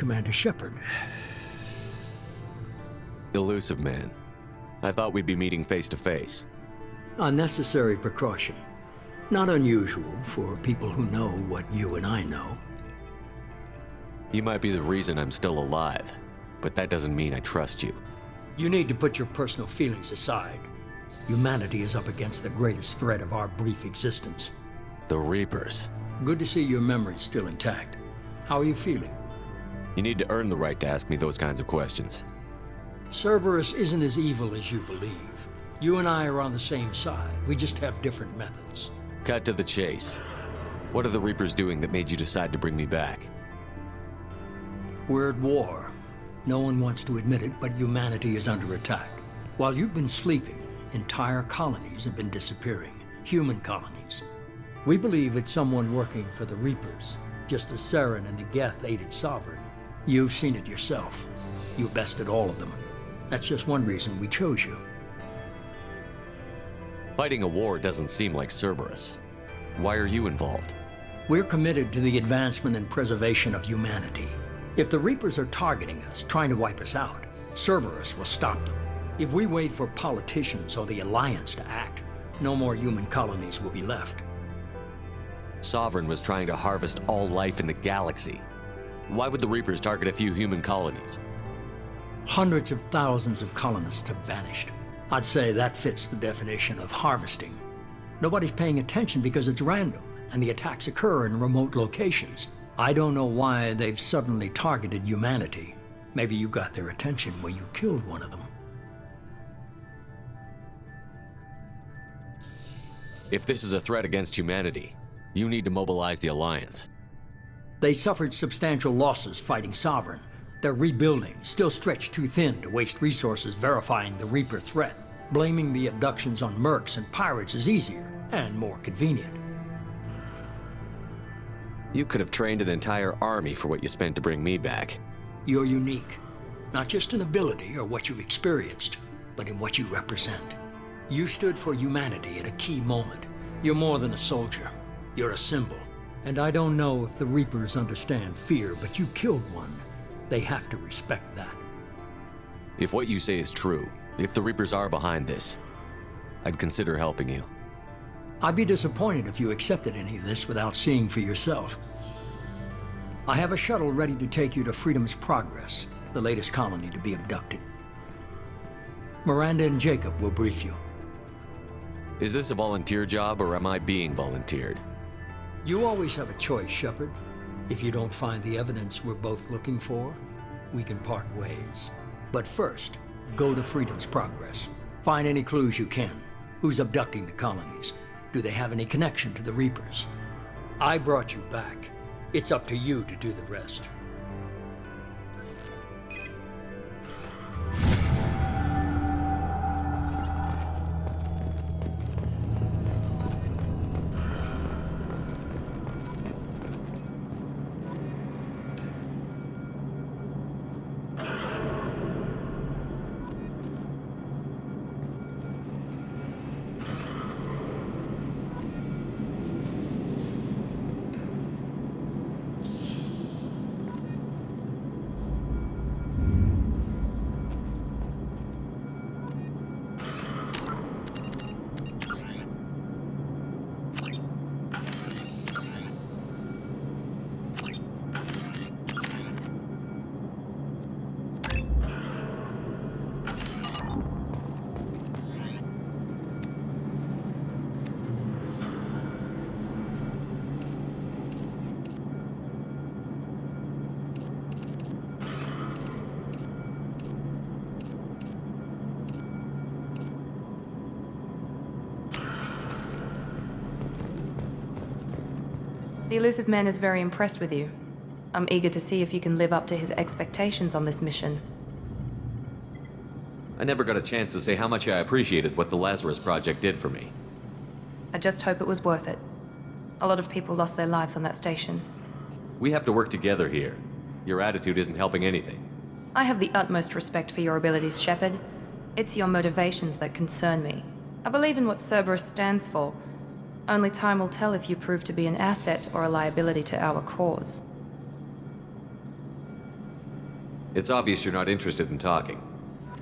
Commander Shepard. Illusive man. I thought we'd be meeting face to face. A necessary precaution. Not unusual for people who know what you and I know. You might be the reason I'm still alive, but that doesn't mean I trust you. You need to put your personal feelings aside. Humanity is up against the greatest threat of our brief existence. The Reapers. Good to see your memory's still intact. How are you feeling? You need to earn the right to ask me those kinds of questions. Cerberus isn't as evil as you believe. You and I are on the same side. We just have different methods. Cut to the chase. What are the Reapers doing that made you decide to bring me back? We're at war. No one wants to admit it, but humanity is under attack. While you've been sleeping, entire colonies have been disappearing. Human colonies. We believe it's someone working for the Reapers, just as Saren and the Geth aided Sovereign. You've seen it yourself. You bested all of them. That's just one reason we chose you. Fighting a war doesn't seem like Cerberus. Why are you involved? We're committed to the advancement and preservation of humanity. If the Reapers are targeting us, trying to wipe us out, Cerberus will stop them. If we wait for politicians or the Alliance to act, no more human colonies will be left. Sovereign was trying to harvest all life in the galaxy. Why would the Reapers target a few human colonies? Hundreds of thousands of colonists have vanished. I'd say that fits the definition of harvesting. Nobody's paying attention because it's random, and the attacks occur in remote locations. I don't know why they've suddenly targeted humanity. Maybe you got their attention when you killed one of them. If this is a threat against humanity, you need to mobilize the Alliance. They suffered substantial losses fighting Sovereign. They're rebuilding, still stretched too thin to waste resources verifying the Reaper threat. Blaming the abductions on mercs and pirates is easier and more convenient. You could have trained an entire army for what you spent to bring me back. You're unique, not just in ability or what you've experienced, but in what you represent. You stood for humanity at a key moment. You're more than a soldier. You're a symbol. And I don't know if the Reapers understand fear, but you killed one. They have to respect that. If what you say is true, if the Reapers are behind this, I'd consider helping you. I'd be disappointed if you accepted any of this without seeing for yourself. I have a shuttle ready to take you to Freedom's Progress, the latest colony to be abducted. Miranda and Jacob will brief you. Is this a volunteer job, or am I being volunteered? You always have a choice, Shepard. If you don't find the evidence we're both looking for, we can part ways. But first, go to Freedom's Progress. Find any clues you can. Who's abducting the colonies? Do they have any connection to the Reapers? I brought you back. It's up to you to do the rest. The Illusive Man is very impressed with you. I'm eager to see if you can live up to his expectations on this mission. I never got a chance to say how much I appreciated what the Lazarus Project did for me. I just hope it was worth it. A lot of people lost their lives on that station. We have to work together here. Your attitude isn't helping anything. I have the utmost respect for your abilities, Shepard. It's your motivations that concern me. I believe in what Cerberus stands for. Only time will tell if you prove to be an asset or a liability to our cause. It's obvious you're not interested in talking.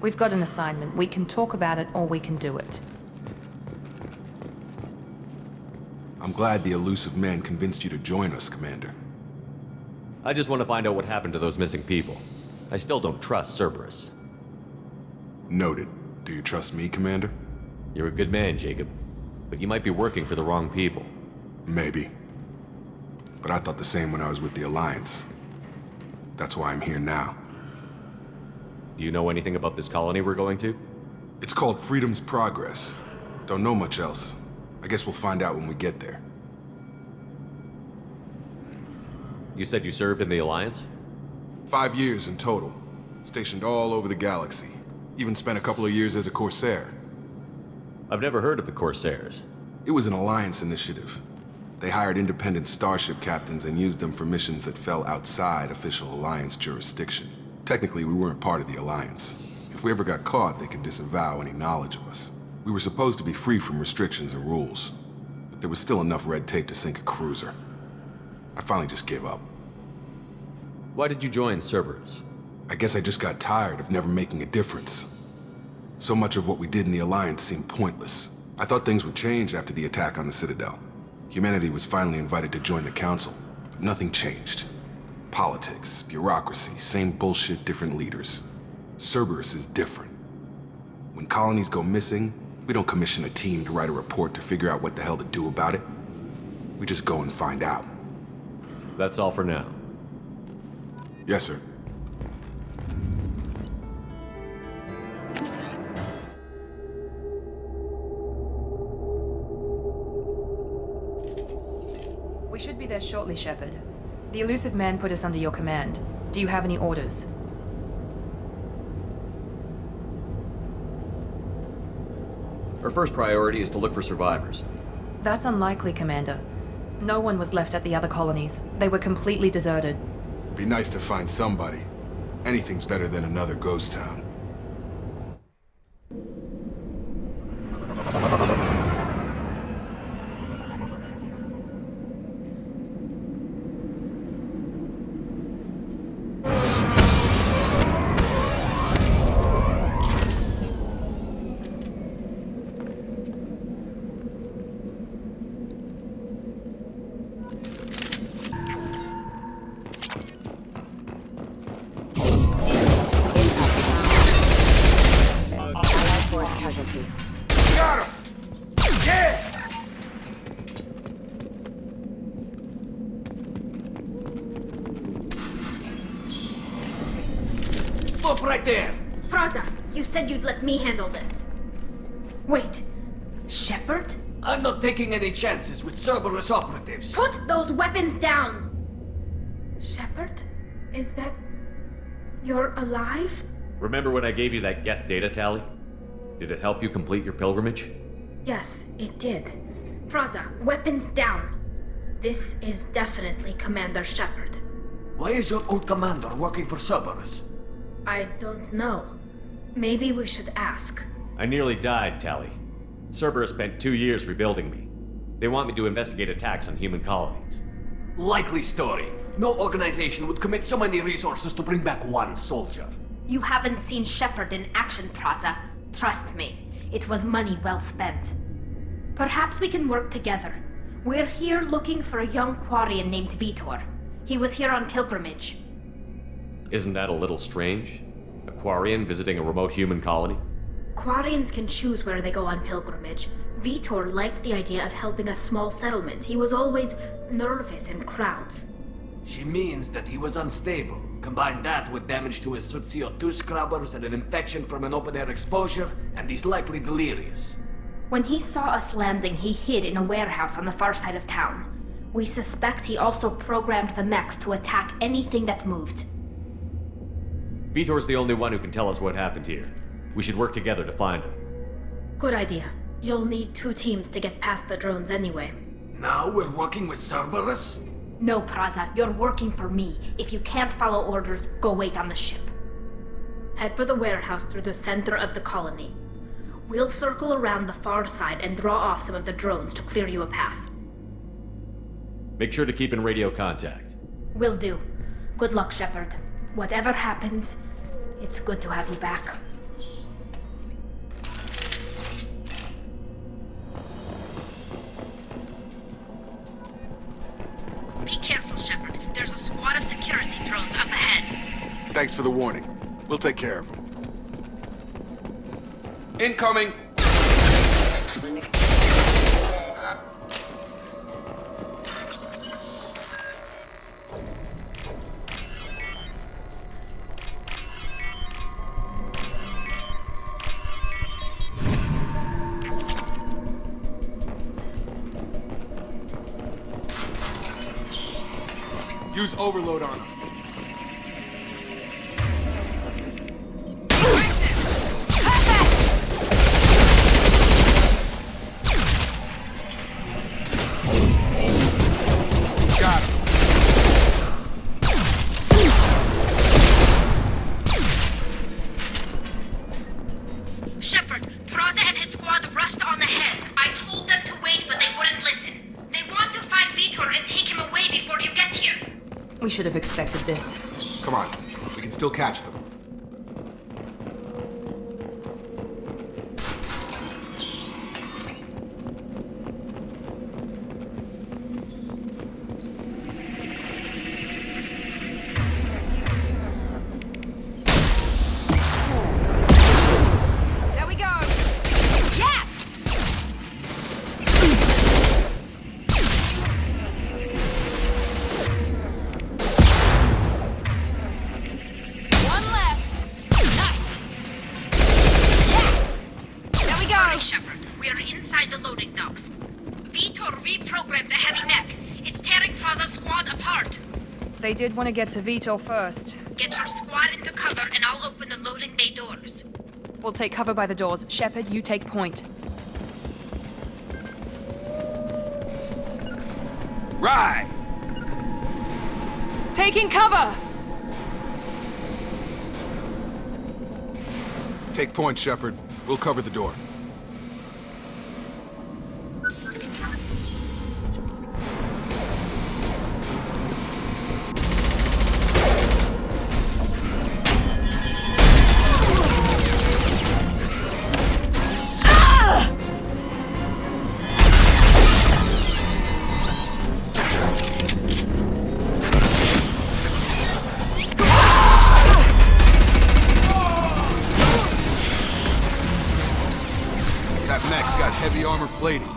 We've got an assignment. We can talk about it, or we can do it. I'm glad the Illusive man convinced you to join us, Commander. I just want to find out what happened to those missing people. I still don't trust Cerberus. Noted. Do you trust me, Commander? You're a good man, Jacob. But you might be working for the wrong people. Maybe. But I thought the same when I was with the Alliance. That's why I'm here now. Do you know anything about this colony we're going to? It's called Freedom's Progress. Don't know much else. I guess we'll find out when we get there. You said you served in the Alliance? 5 years in total. Stationed all over the galaxy. Even spent a couple of years as a Corsair. I've never heard of the Corsairs. It was an Alliance initiative. They hired independent starship captains and used them for missions that fell outside official Alliance jurisdiction. Technically, we weren't part of the Alliance. If we ever got caught, they could disavow any knowledge of us. We were supposed to be free from restrictions and rules, but there was still enough red tape to sink a cruiser. I finally just gave up. Why did you join Cerberus? I guess I just got tired of never making a difference. So much of what we did in the Alliance seemed pointless. I thought things would change after the attack on the Citadel. Humanity was finally invited to join the Council, but nothing changed. Politics, bureaucracy, same bullshit, different leaders. Cerberus is different. When colonies go missing, we don't commission a team to write a report to figure out what the hell to do about it. We just go and find out. That's all for now. Yes, sir. We should be there shortly, Shepard. The Illusive man put us under your command. Do you have any orders? Our first priority is to look for survivors. That's unlikely, Commander. No one was left at the other colonies. They were completely deserted. Be nice to find somebody. Anything's better than another ghost town. Casualty. Got him! Yeah! Stop right there! Praza, you said you'd let me handle this. Wait, Shepard? I'm not taking any chances with Cerberus operatives. Put those weapons down! Shepard? Is that... you're alive? Remember when I gave you that Geth data tally? Did it help you complete your pilgrimage? Yes, it did. Praza, weapons down. This is definitely Commander Shepard. Why is your old commander working for Cerberus? I don't know. Maybe we should ask. I nearly died, Tally. Cerberus spent 2 years rebuilding me. They want me to investigate attacks on human colonies. Likely story. No organization would commit so many resources to bring back one soldier. You haven't seen Shepard in action, Praza. Trust me, it was money well spent. Perhaps we can work together. We're here looking for a young Quarian named Vitor. He was here on pilgrimage. Isn't that a little strange? A Quarian visiting a remote human colony? Quarians can choose where they go on pilgrimage. Vitor liked the idea of helping a small settlement. He was always nervous in crowds. She means that he was unstable. Combine that with damage to his CO2 scrubbers and an infection from an open-air exposure, and he's likely delirious. When he saw us landing, he hid in a warehouse on the far side of town. We suspect he also programmed the mechs to attack anything that moved. Vitor's the only one who can tell us what happened here. We should work together to find him. Good idea. You'll need 2 teams to get past the drones anyway. Now we're working with Cerberus? No, Praza, you're working for me. If you can't follow orders, go wait on the ship. Head for the warehouse through the center of the colony. We'll circle around the far side and draw off some of the drones to clear you a path. Make sure to keep in radio contact. Will do. Good luck, Shepard. Whatever happens, It's good to have you back. Be careful, Shepard. There's a squad of security drones up ahead. Thanks for the warning. We'll take care of them. Incoming! Use overload on them. Got him. Shepard, Praza and his squad rushed on ahead. I told them to wait, but they wouldn't listen. They want to find Vitor and take him away before you get here. We should have expected this. Come on. We can still catch them. There we go! Yes! One left! Nice! Yes! There we Sorry, go! Shepard. We are inside the loading docks. Vitor reprogrammed the heavy mech. It's tearing Praza's squad apart. They did want to get to Vito first. Get your squad into cover and I'll open the loading bay doors. We'll take cover by the doors. Shepard, you take point. Right! Taking cover! Take point, Shepard. We'll cover the door. That mech's got heavy armor plating.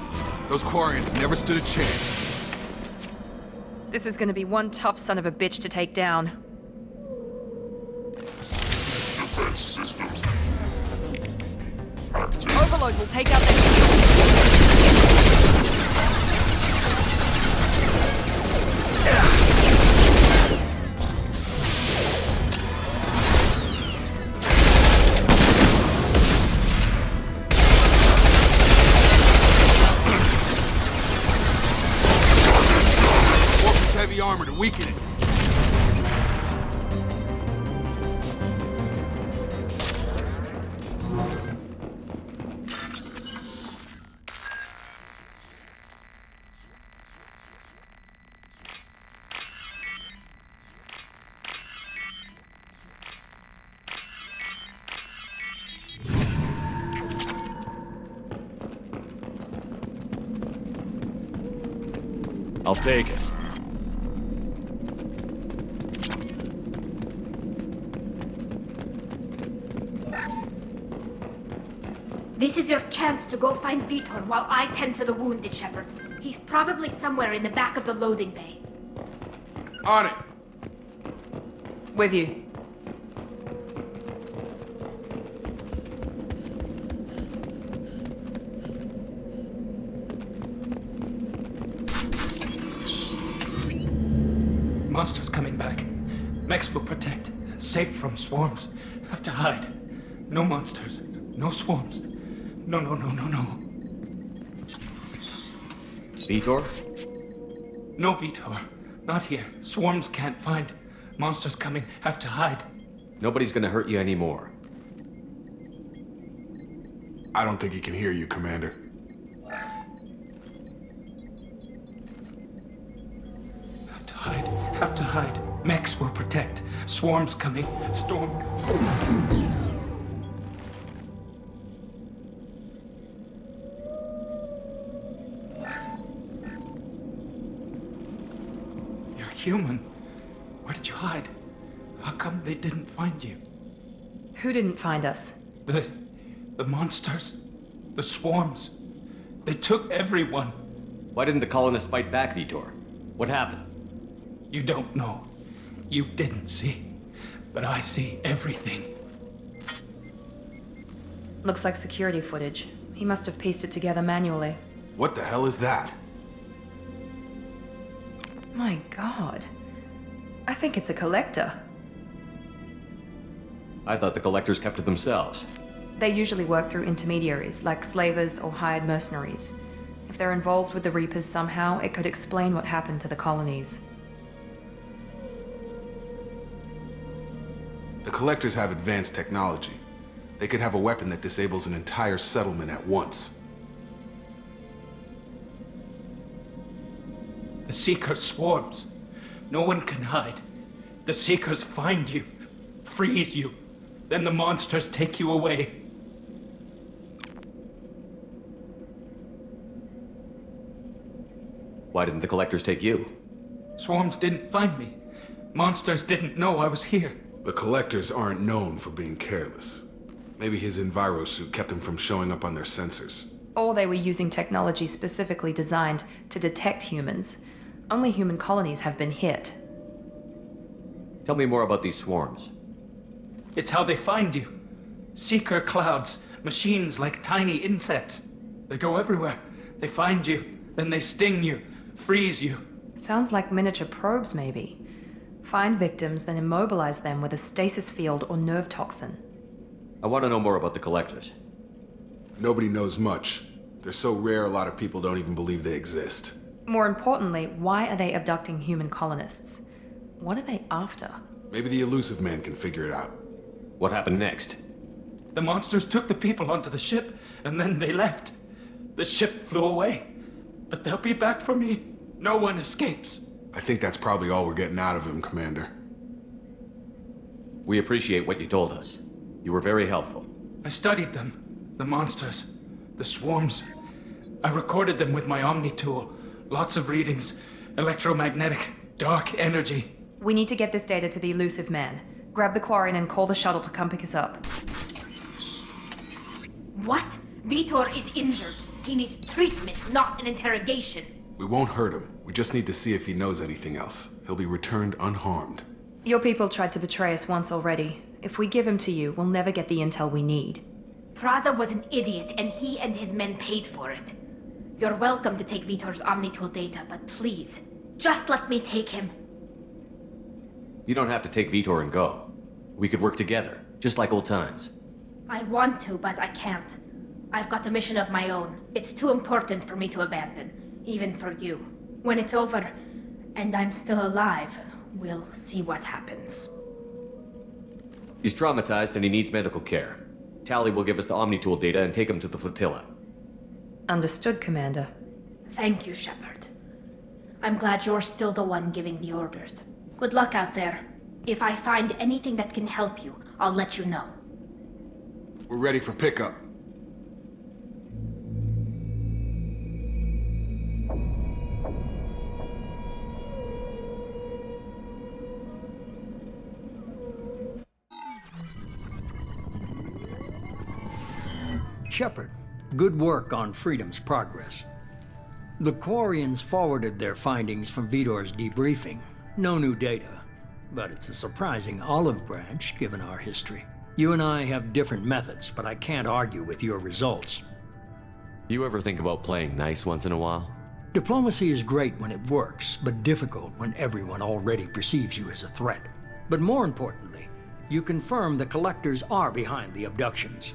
Those Quarians never stood a chance. This is gonna be one tough son of a bitch to take down. Defense systems Overload will take out their shield. Warp heavy armor to weaken it. I'll take it. This is your chance to go find Vitor while I tend to the wounded, Shepard. He's probably somewhere in the back of the loading bay. On it. With you. Monsters coming back. Mechs will protect. Safe from swarms. Have to hide. No monsters. No swarms. No. Vitor? No Vitor. Not here. Swarms can't find. Monsters coming. Have to hide. Nobody's gonna hurt you anymore. I don't think he can hear you, Commander. Have to hide. Mechs will protect. Swarms coming. Storm. You're human. Where did you hide? How come they didn't find you? Who didn't find us? The monsters. The swarms. They took everyone. Why didn't the colonists fight back, Vitor? What happened? You don't know. You didn't see. But I see everything. Looks like security footage. He must have pieced it together manually. What the hell is that? My god. I think it's a collector. I thought the collectors kept to themselves. They usually work through intermediaries, like slavers or hired mercenaries. If they're involved with the Reapers somehow, it could explain what happened to the colonies. The collectors have advanced technology. They could have a weapon that disables an entire settlement at once. The Seeker swarms. No one can hide. The Seekers find you, freeze you, then the monsters take you away. Why didn't the collectors take you? Swarms didn't find me. Monsters didn't know I was here. The collectors aren't known for being careless. Maybe his enviro suit kept him from showing up on their sensors. Or they were using technology specifically designed to detect humans. Only human colonies have been hit. Tell me more about these swarms. It's how they find you. Seeker clouds, machines like tiny insects. They go everywhere. They find you, then they sting you, freeze you. Sounds like miniature probes, maybe. Find victims, then immobilize them with a stasis field or nerve toxin. I want to know more about the collectors. Nobody knows much. They're so rare a lot of people don't even believe they exist. More importantly, why are they abducting human colonists? What are they after? Maybe the Illusive man can figure it out. What happened next? The monsters took the people onto the ship, and then they left. The ship flew away. But they'll be back for me. No one escapes. I think that's probably all we're getting out of him, Commander. We appreciate what you told us. You were very helpful. I studied them. The monsters. The swarms. I recorded them with my Omni tool. Lots of readings. Electromagnetic. Dark energy. We need to get this data to the Illusive man. Grab the Quarian and call the shuttle to come pick us up. What? Vitor is injured. He needs treatment, not an interrogation. We won't hurt him. We just need to see if he knows anything else. He'll be returned unharmed. Your people tried to betray us once already. If we give him to you, we'll never get the intel we need. Praza was an idiot, and he and his men paid for it. You're welcome to take Vitor's Omnitool data, but please, just let me take him. You don't have to take Vitor and go. We could work together, just like old times. I want to, but I can't. I've got a mission of my own. It's too important for me to abandon, even for you. When it's over, and I'm still alive, we'll see what happens. He's traumatized and he needs medical care. Tally will give us the Omnitool data and take him to the flotilla. Understood, Commander. Thank you, Shepard. I'm glad you're still the one giving the orders. Good luck out there. If I find anything that can help you, I'll let you know. We're ready for pickup. Shepard, good work on Freedom's progress. The Quarians forwarded their findings from Vitor's debriefing. No new data, but it's a surprising olive branch given our history. You and I have different methods, but I can't argue with your results. You ever think about playing nice once in a while? Diplomacy is great when it works, but difficult when everyone already perceives you as a threat. But more importantly, you confirm the collectors are behind the abductions.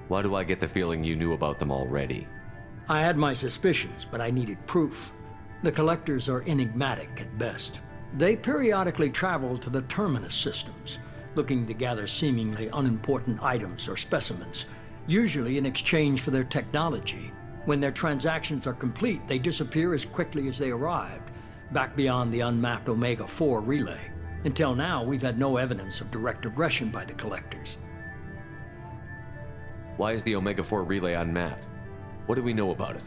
Why do I get the feeling you knew about them already? I had my suspicions, but I needed proof. The collectors are enigmatic at best. They periodically travel to the terminus systems, looking to gather seemingly unimportant items or specimens, usually in exchange for their technology. When their transactions are complete, they disappear as quickly as they arrived, back beyond the unmapped Omega-4 relay. Until now, we've had no evidence of direct aggression by the Collectors. Why is the Omega-4 relay unmapped? What do we know about it?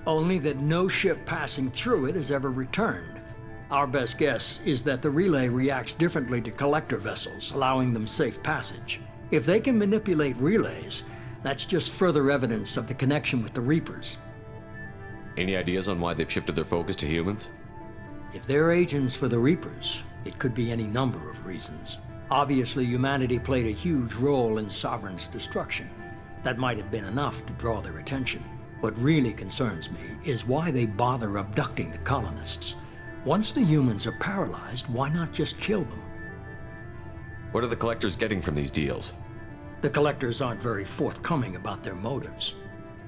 Only that no ship passing through it has ever returned. Our best guess is that the relay reacts differently to Collector vessels, allowing them safe passage. If they can manipulate relays, that's just further evidence of the connection with the Reapers. Any ideas on why they've shifted their focus to humans? If they're agents for the Reapers, it could be any number of reasons. Obviously, humanity played a huge role in Sovereign's destruction. That might have been enough to draw their attention. What really concerns me is why they bother abducting the colonists. Once the humans are paralyzed, why not just kill them? What are the Collectors getting from these deals? The Collectors aren't very forthcoming about their motives.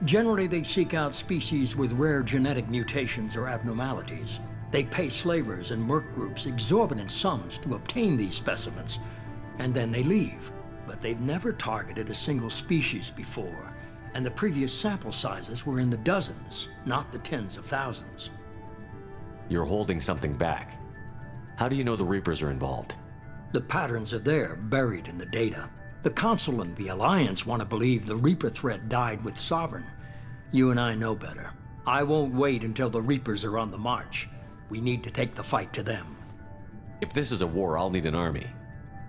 Generally, they seek out species with rare genetic mutations or abnormalities. They pay slavers and merc groups exorbitant sums to obtain these specimens, and then they leave. But they've never targeted a single species before, and the previous sample sizes were in the dozens, not the tens of thousands. You're holding something back. How do you know the Reapers are involved? The patterns are there, buried in the data. The Council and the Alliance want to believe the Reaper threat died with Sovereign. You and I know better. I won't wait until the Reapers are on the march. We need to take the fight to them. If this is a war, I'll need an army.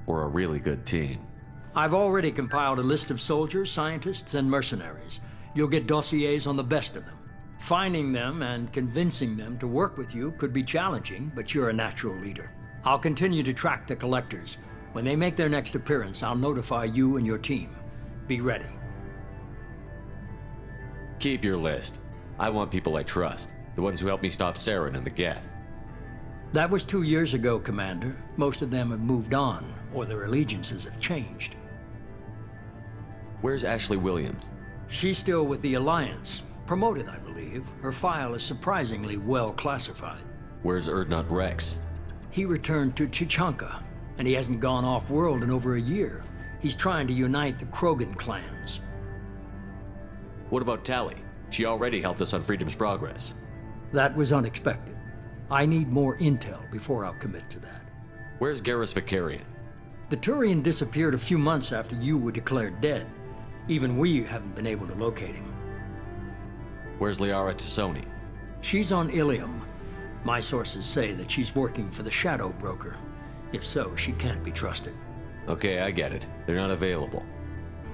Or a really good team. I've already compiled a list of soldiers, scientists, and mercenaries. You'll get dossiers on the best of them. Finding them and convincing them to work with you could be challenging, but you're a natural leader. I'll continue to track the Collectors. When they make their next appearance, I'll notify you and your team. Be ready. Keep your list. I want people I trust. The ones who helped me stop Saren and the Geth. That was 2 years ago, Commander. Most of them have moved on, or their allegiances have changed. Where's Ashley Williams? She's still with the Alliance. Promoted, I believe. Her file is surprisingly well classified. Where's Erdnot Rex? He returned to Chichanka, and he hasn't gone off-world in over a year. He's trying to unite the Krogan clans. What about Tali? She already helped us on Freedom's Progress. That was unexpected. I need more intel before I'll commit to that. Where's Garrus Vicarian? The Turian disappeared a few months after you were declared dead. Even we haven't been able to locate him. Where's Liara Tassoni? She's on Ilium. My sources say that she's working for the Shadow Broker. If so, she can't be trusted. Okay, I get it. They're not available.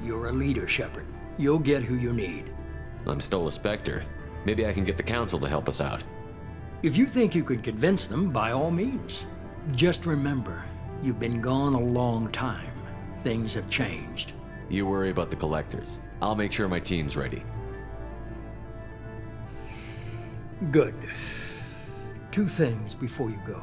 You're a leader, Shepard. You'll get who you need. I'm still a Spectre. Maybe I can get the Council to help us out. If you think you can convince them, by all means. Just remember, you've been gone a long time. Things have changed. You worry about the Collectors. I'll make sure my team's ready. Good. 2 things before you go.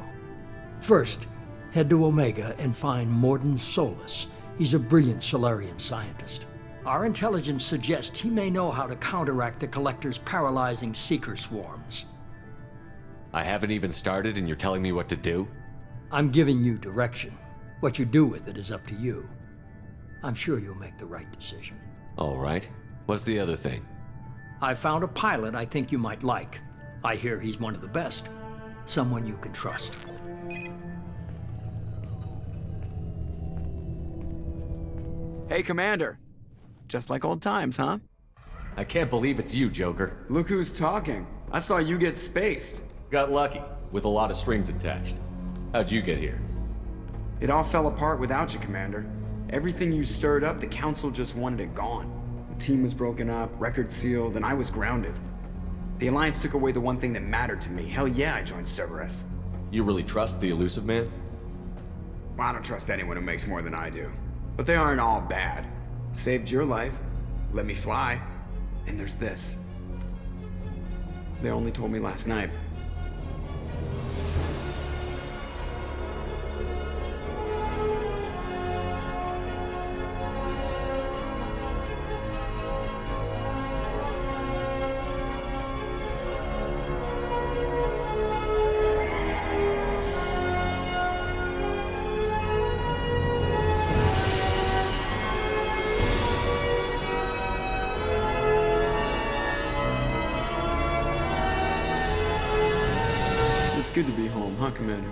First, head to Omega and find Morden Solus. He's a brilliant Solarian scientist. Our intelligence suggests he may know how to counteract the Collector's paralyzing Seeker swarms. I haven't even started and you're telling me what to do? I'm giving you direction. What you do with it is up to you. I'm sure you'll make the right decision. All right. What's the other thing? I found a pilot I think you might like. I hear he's one of the best. Someone you can trust. Hey, Commander. Just like old times, huh? I can't believe it's you, Joker. Look who's talking. I saw you get spaced. Got lucky, with a lot of strings attached. How'd you get here? It all fell apart without you, Commander. Everything you stirred up, the Council just wanted it gone. The team was broken up, record sealed, and I was grounded. The Alliance took away the one thing that mattered to me. Hell yeah, I joined Cerberus. You really trust the Illusive Man? Well, I don't trust anyone who makes more than I do. But they aren't all bad. Saved your life, let me fly, and there's this. They only told me last night. It's good to be home, huh, Commander?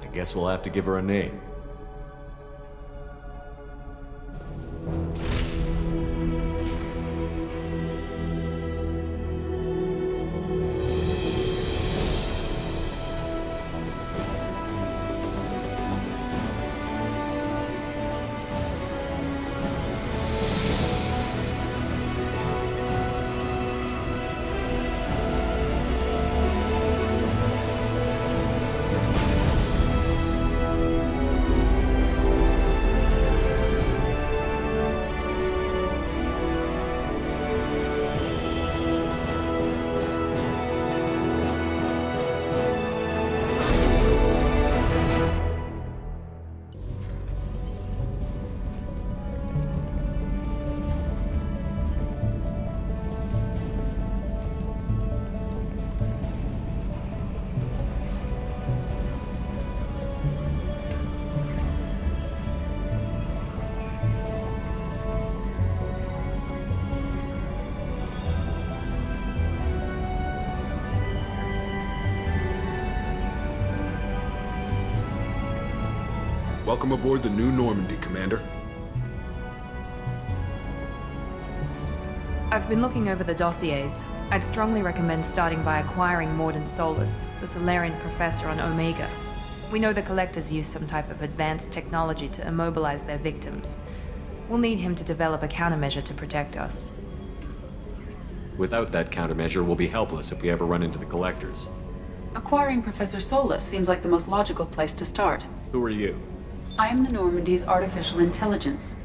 I Guess we'll have to give her a name. Welcome aboard the New Normandy, Commander. I've been looking over the dossiers. I'd strongly recommend starting by acquiring Morden Solus, the Solarian professor on Omega. We know the Collectors use some type of advanced technology to immobilize their victims. We'll need him to develop a countermeasure to protect us. Without that countermeasure, we'll be helpless if we ever run into the Collectors. Acquiring Professor Solus seems like the most logical place to start. Who are you? I am the Normandy's artificial intelligence.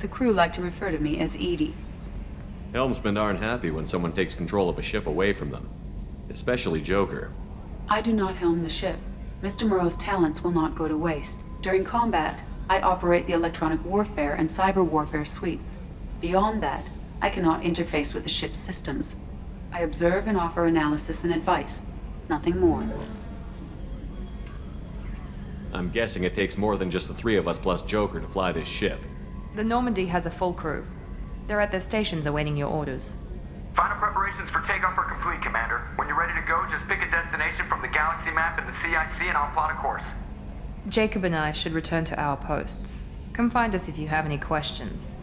The crew like to refer to me as Edie. Helmsmen aren't happy when someone takes control of a ship away from them. Especially Joker. I do not helm the ship. Mr. Moreau's talents will not go to waste. During combat, I operate the electronic warfare and cyber warfare suites. Beyond that, I cannot interface with the ship's systems. I observe and offer analysis and advice. Nothing more. I'm guessing it takes more than just the three of us plus Joker to fly this ship. The Normandy has a full crew. They're at their stations awaiting your orders. Final preparations for takeoff are complete, Commander. When you're ready to go, just pick a destination from the galaxy map in the CIC and I'll plot a course. Jacob and I should return to our posts. Come find us if you have any questions.